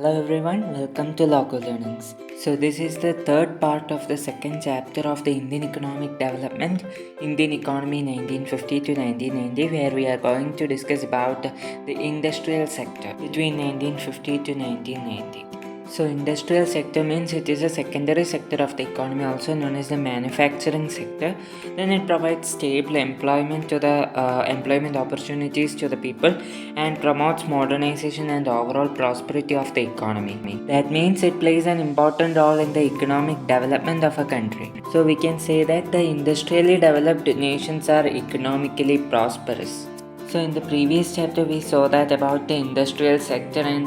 Hello everyone, welcome to Logo Learnings. So this is the third part of the second chapter of the Indian economic development, Indian economy 1950 to 1990, where we are going to discuss about the industrial sector between 1950 to 1990. So industrial sector means it is a secondary sector of the economy, also known as the manufacturing sector. Then it provides stable employment to the employment opportunities to the people and promotes modernization and overall prosperity of the economy. That means it plays an important role in the economic development of a country. So we can say that the industrially developed nations are economically prosperous. So in the previous chapter we saw that about the industrial sector and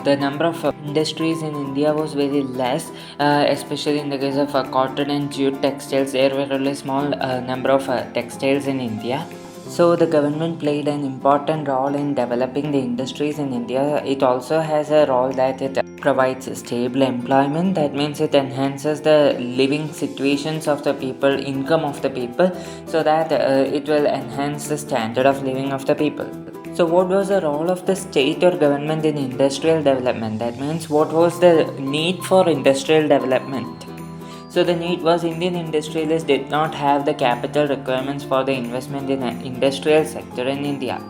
the number of industries in India was very less, especially in the case of cotton and jute textiles. There were only small number of textiles in India. So the government played an important role in developing the industries in India. It also has a role that it provides stable employment. That means it enhances the living situations of the people, income of the people, so that it will enhance the standard of living of the people. So what was the role of the state or government in industrial development? That means what was the need for industrial development? So the need was Indian industrialists did not have the capital requirements for the investment in an industrial sector in India.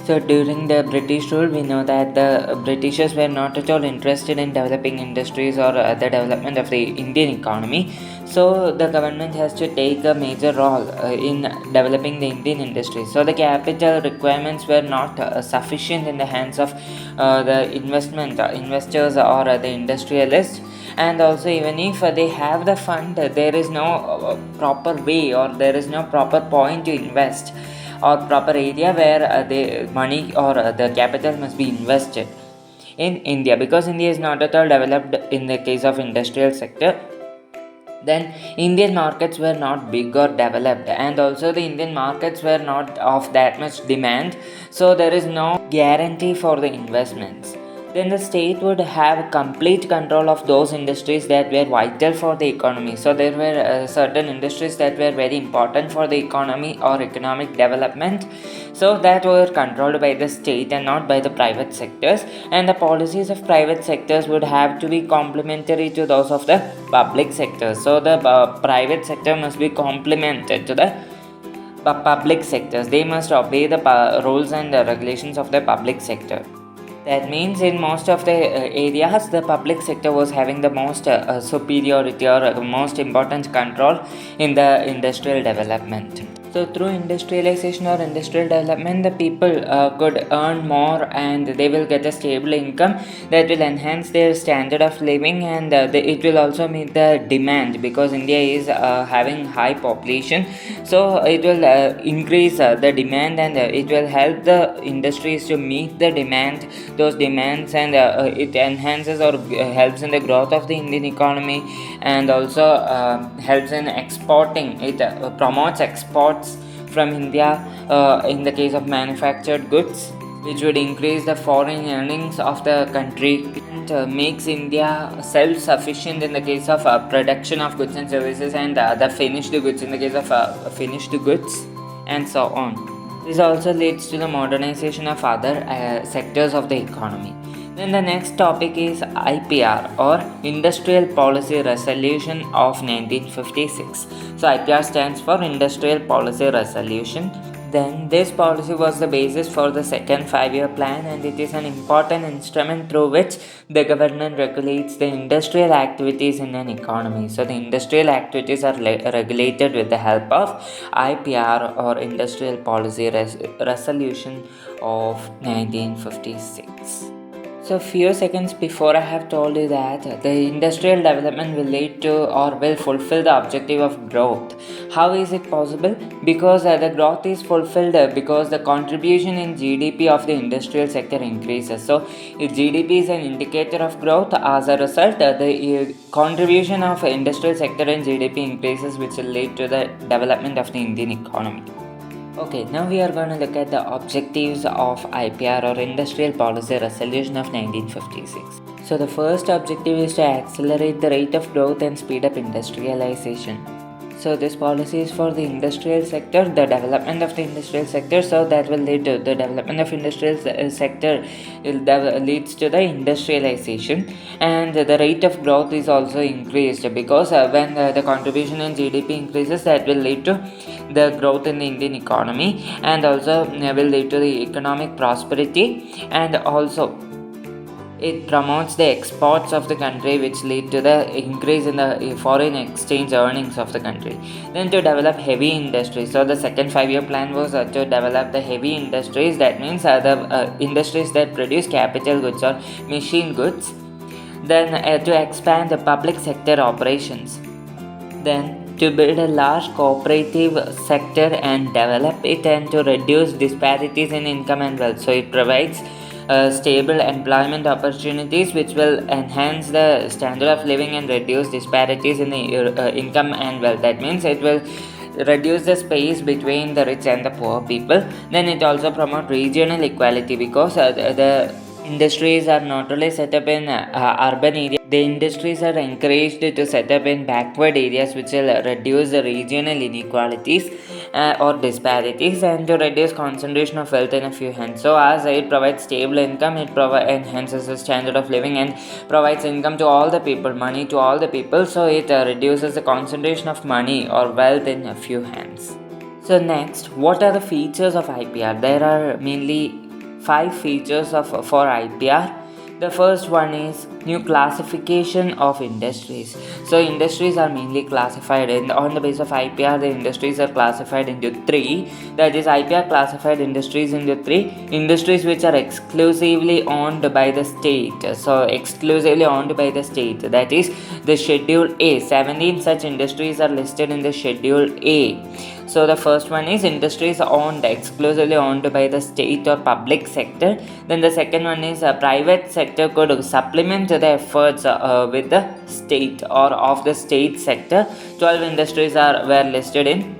So during the British rule, we know that the Britishers were not at all interested in developing industries or the development of the Indian economy. So the government has to take a major role in developing the Indian industry. So the capital requirements were not sufficient in the hands of the investors or the industrialists. And also, even if they have the fund, there is no proper way or there is no proper point to invest or proper area where the money or the capital must be invested in India, because India is not at all developed in the case of industrial sector. Then Indian markets were not big or developed, and also the Indian markets were not of that much demand, so there is no guarantee for the investments. Then the state would have complete control of those industries that were vital for the economy. So there were certain industries that were very important for the economy or economic development, so that were controlled by the state and not by the private sectors. And the policies of private sectors would have to be complementary to those of the public sector. So the private sector must be complemented to the public sectors. They must obey the rules and regulations of the public sector. That means in most of the areas, the public sector was having the most superiority or most important control in the industrial development. So through industrialization or industrial development, the people could earn more and they will get a stable income that will enhance their standard of living, and it will also meet the demand, because India is having high population. So it will increase the demand, and it will help the industries to meet the those demands, and it enhances or helps in the growth of the Indian economy, and also helps in exporting. It promotes exports from India in the case of manufactured goods, which would increase the foreign earnings of the country, and makes India self-sufficient in the case of production of goods and services, and the finished goods in the case of finished goods, and so on. This also leads to the modernization of other sectors of the economy. Then the next topic is IPR, or Industrial Policy Resolution of 1956. So IPR stands for Industrial Policy Resolution. Then this policy was the basis for the second 5-year plan, and it is an important instrument through which the government regulates the industrial activities in an economy. So the industrial activities are regulated with the help of IPR, or Industrial Policy Resolution of 1956. So few seconds before, I have told you that the industrial development will lead to or will fulfill the objective of growth. How is it possible? Because the growth is fulfilled because the contribution in GDP of the industrial sector increases. So if GDP is an indicator of growth, as a result the contribution of industrial sector in GDP increases, which will lead to the development of the Indian economy. Okay, now we are going to look at the objectives of IPR, or Industrial Policy Resolution of 1956. So the first objective is to accelerate the rate of growth and speed up industrialization. So this policy is for the industrial sector, the development of the industrial sector. So that will lead to the development of industrial sector leads to the industrialization, and the rate of growth is also increased because when the contribution in GDP increases, that will lead to the growth in the Indian economy, and also will lead to the economic prosperity, and also it promotes the exports of the country, which lead to the increase in the foreign exchange earnings of the country. Then to develop heavy industries. So the second 5-year plan was to develop the heavy industries. That means the industries that produce capital goods or machine goods. Then to expand the public sector operations. Then to build a large cooperative sector and develop it, and to reduce disparities in income and wealth. So it provides stable employment opportunities, which will enhance the standard of living and reduce disparities in the income and wealth. That means it will reduce the space between the rich and the poor people. Then it also promote regional equality because the industries are not only set up in urban areas. The industries are encouraged to set up in backward areas, which will reduce the regional inequalities or disparities, and to reduce concentration of wealth in a few hands. So as it provides stable income, it enhances the standard of living and provides income to all the people, money to all the people. So it reduces the concentration of money or wealth in a few hands. So next, what are the features of IPR? There are mainly 5 features for IPR. The first one is new classification of industries. So industries are mainly classified on the basis of IPR. The industries are classified into 3. That is, IPR classified industries into 3. Industries which are exclusively owned by the state. So exclusively owned by the state. That is the Schedule A. 17 such industries are listed in the Schedule A. So the first one is industries exclusively owned by the state or public sector. Then the second one is private sector could supplement the efforts with the state or of the state sector. 12 industries were listed in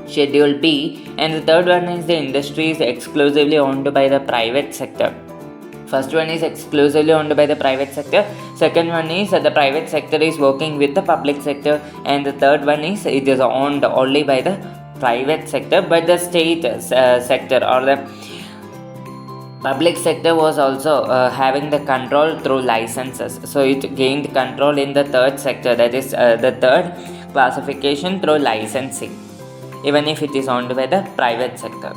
Schedule B. And the third one is the industries exclusively owned by the private sector. First one is exclusively owned by the private sector. Second one is the private sector is working with the public sector. And the third one is it is owned only by the private sector, but the state sector or the public sector was also having the control through licenses. So it gained control in the third sector, that is the third classification, through licensing, even if it is owned by the private sector.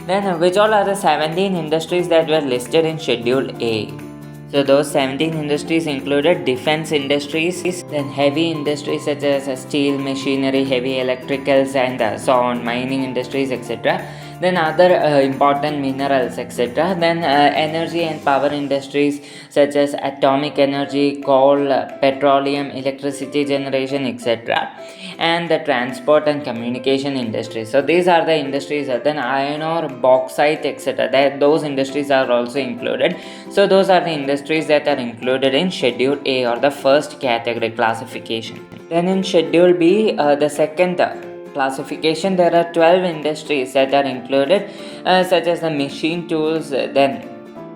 Then which all are the 17 industries that were listed in Schedule A? So those 17 industries included defense industries, then heavy industries such as steel, machinery, heavy electricals, and so on, mining industries, etc. Then other important minerals, etc. Then energy and power industries such as atomic energy, coal, petroleum, electricity generation, etc. And the transport and communication industries. So these are the industries. Then iron ore, bauxite, etc. Those industries are also included. So those are the industries that are included in Schedule A, or the first category classification. Then in Schedule B, the second classification, there are 12 industries that are included, such as the machine tools, then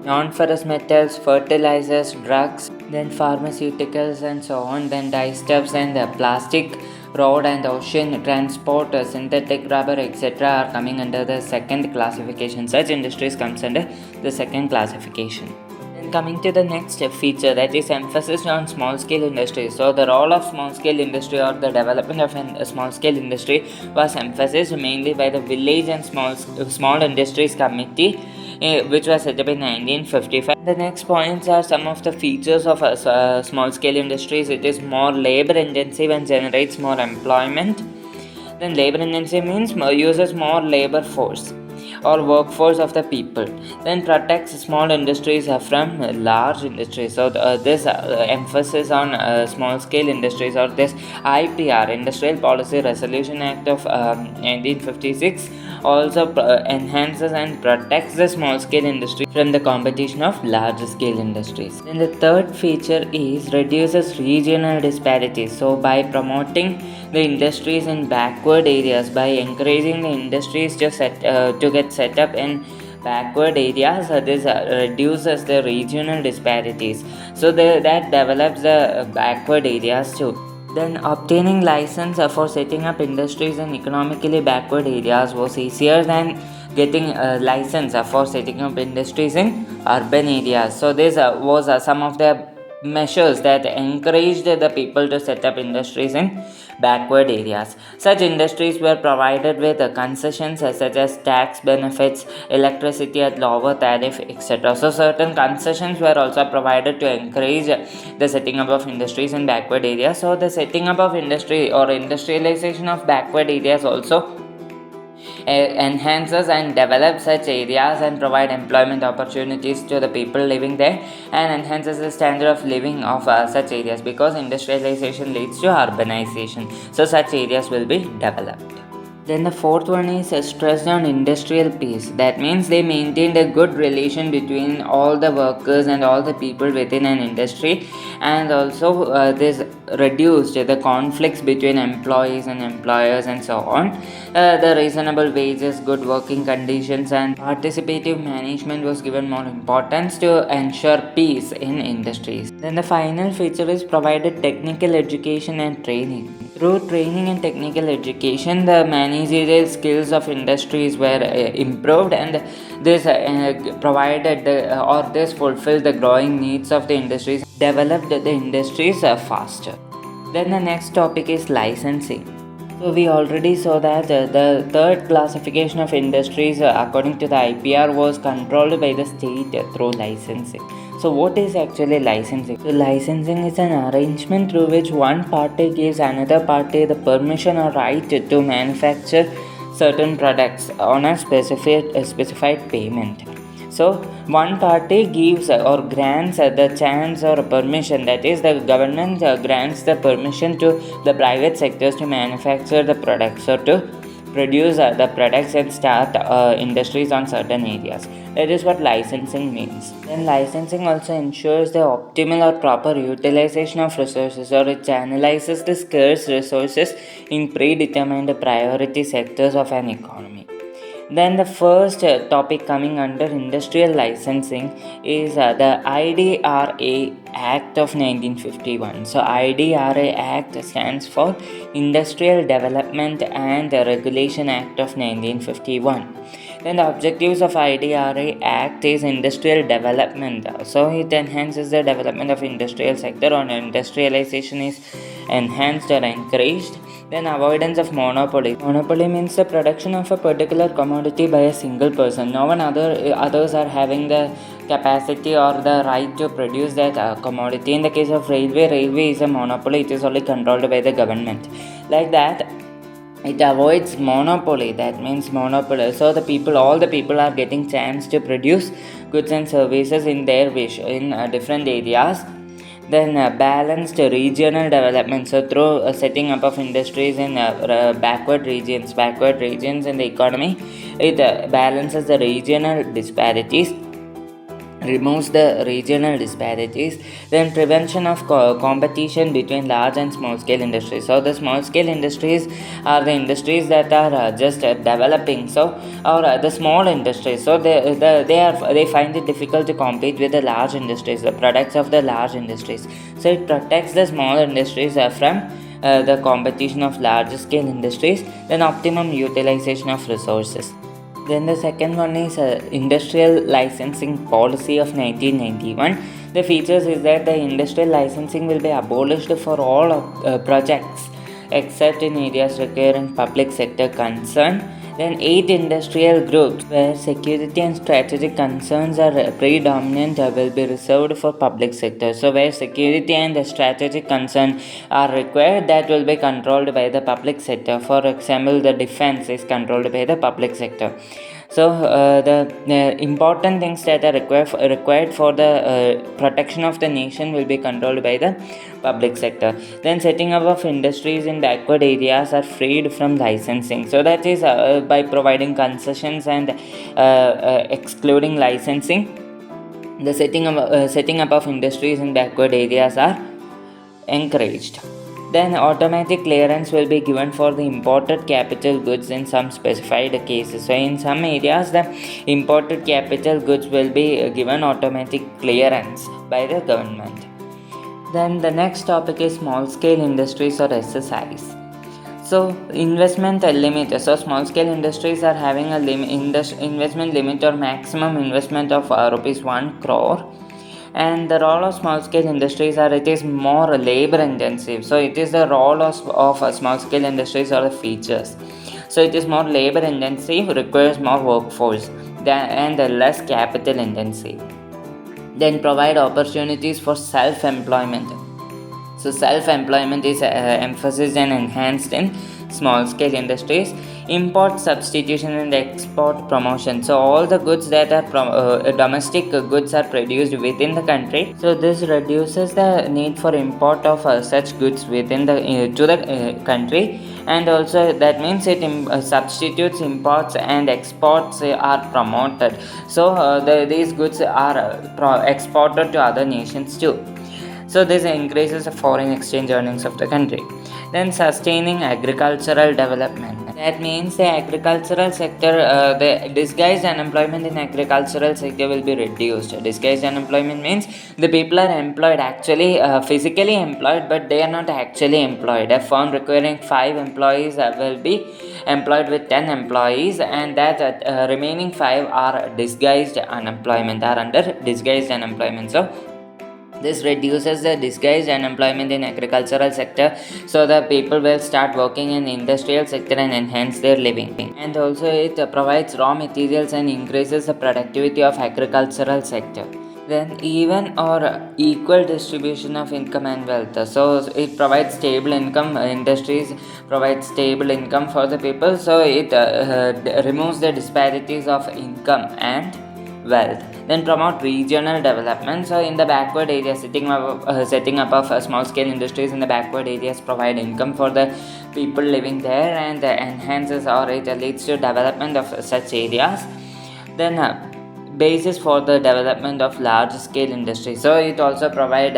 non-ferrous metals, fertilizers, drugs, then pharmaceuticals, and so on, then dyestuffs and plastic, road and ocean transport, synthetic rubber, etc. are coming under the second classification. Such industries comes under the second classification. Coming to the next feature, that is emphasis on small scale industry. So the role of small scale industry or the development of a small scale industry was emphasized mainly by the Village and Small Industries Committee, which was set up in 1955. The next points are some of the features of small scale industries. It is more labor intensive and generates more employment. Then labor intensive means uses more labor force or workforce of the people. Then protects small industries from large industries. So this emphasis on small scale industries, or this IPR, Industrial Policy Resolution Act of 1956, also enhances and protects the small scale industry from the competition of large scale industries. Then the third feature is reduces regional disparities. So by promoting the industries in backward areas, by encouraging the industries to get set up in backward areas, this reduces the regional disparities. So that develops the backward areas too. Then obtaining license for setting up industries in economically backward areas was easier than getting a license for setting up industries in urban areas. So this was some of the measures that encouraged the people to set up industries in backward areas. Such industries were provided with concessions such as tax benefits, electricity at lower tariff, etc. So certain concessions were also provided to encourage the setting up of industries in backward areas. So the setting up of industry or industrialization of backward areas also enhances and develops such areas and provide employment opportunities to the people living there, and enhances the standard of living of such areas, because industrialization leads to urbanization, so such areas will be developed. Then the fourth one is stressed on industrial peace. That means they maintained a good relation between all the workers and all the people within an industry, and also this reduced the conflicts between employees and employers and so on. The reasonable wages, good working conditions, and participative management was given more importance to ensure peace in industries. Then the final feature is provided technical education and training. Through training and technical education, the managerial skills of industries were improved, and this provided or this fulfilled the growing needs of the industries, developed the industries faster. Then the next topic is licensing. So we already saw that the third classification of industries according to the IPR was controlled by the state through licensing. So what is actually licensing? So licensing is an arrangement through which one party gives another party the permission or right to manufacture certain products on a specified payment. So one party gives or grants the chance or permission, that is the government grants the permission to the private sectors to manufacture the products or to produce the products and start industries on certain areas. That is what licensing means. Then licensing also ensures the optimal or proper utilization of resources, or it channelizes the scarce resources in predetermined priority sectors of an economy. Then the first topic coming under industrial licensing is the IDRA Act of 1951. So IDRA Act stands for Industrial Development and Regulation Act of 1951. Then the objectives of IDRA Act is industrial development. So it enhances the development of industrial sector, or industrialization is enhanced or encouraged. Then avoidance of monopoly. Monopoly means the production of a particular commodity by a single person. No one others are having the capacity or the right to produce that commodity. In the case of railway is a monopoly. It is only controlled by the government. Like that, it avoids monopoly. That means monopoly. So all the people are getting chance to produce goods and services in their wish in different areas. Then balanced regional development. So through setting up of industries in backward regions in the economy, it balances the regional disparities, removes the regional disparities. Then prevention of competition between large and small scale industries. So the small scale industries are the industries that are just developing, so or the small industries, so they find it difficult to compete with the large industries, the products of the large industries. So it protects the small industries from the competition of large scale industries. Then optimum utilization of resources. Then the second one is industrial licensing policy of 1991. The features is that the industrial licensing will be abolished for all projects except in areas requiring public sector concern. Then 8 industrial groups where security and strategic concerns are predominant will be reserved for public sector. So where security and strategic concern are required, that will be controlled by the public sector. For example, the defense is controlled by the public sector. So the important things that are required for the protection of the nation will be controlled by the public sector. Then setting up of industries in backward areas are freed from licensing. So that is by providing concessions and excluding licensing, the setting up of industries in backward areas are encouraged. Then automatic clearance will be given for the imported capital goods in some specified cases. So in some areas, the imported capital goods will be given automatic clearance by the government. Then the next topic is small scale industries or SSIs. So investment limit. So small scale industries are having a investment limit or maximum investment of rupees 1 crore. And the role of small scale industries are it is more labor intensive. So it is the role of small scale industries or the features. So it is more labor intensive, requires more workforce and less capital intensive. Then provide opportunities for self-employment. So self-employment is emphasized and enhanced in small-scale industries. Import substitution and export promotion. So all the goods that are domestic goods are produced within the country. So this reduces the need for import of such goods within the to the country, and also that means it substitutes imports and exports are promoted. So these goods are exported to other nations too. So this increases the foreign exchange earnings of the country. Then sustaining agricultural development. That means the agricultural sector, the disguised unemployment in agricultural sector will be reduced. Disguised unemployment means the people are employed, actually physically employed, but they are not actually employed. A firm requiring 5 employees will be employed with 10 employees, and that remaining 5 are disguised unemployment, are under disguised unemployment. So this reduces the disguised unemployment in agricultural sector, so the people will start working in industrial sector and enhance their living. And also it provides raw materials and increases the productivity of agricultural sector. Then even or equal distribution of income and wealth. So it provides stable income. Industries provide stable income for the people, so it removes the disparities of income and wealth. Then promote regional development. So in the backward areas, setting up of small scale industries in the backward areas provide income for the people living there, and enhances or it leads to development of such areas. Then basis for the development of large scale industry. So it also provide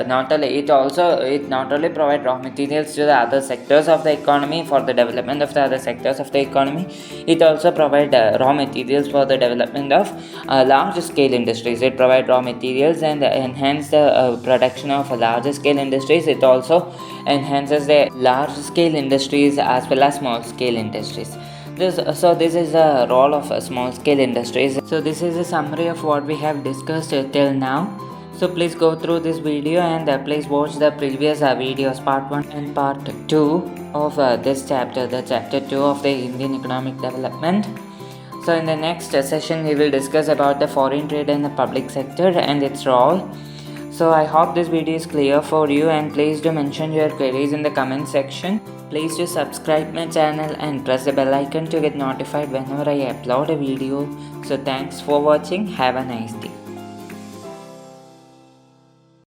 not only provide raw materials to the other sectors of the economy for the development of the other sectors of the economy. It also provide raw materials for the development of large scale industries. It provide raw materials and enhance the production of large scale industries. It also enhances the large scale industries as well as small scale industries. This is the role of small scale industries. So this is a summary of what we have discussed till now. So please go through this video and please watch the previous videos, part 1 and part 2 of this chapter, the chapter 2 of the Indian economic development. So in the next session we will discuss about the foreign trade and the public sector and its role. So I hope this video is clear for you, and please do mention your queries in the comment section. Please do subscribe my channel and press the bell icon to get notified whenever I upload a video. So thanks for watching. Have a nice day.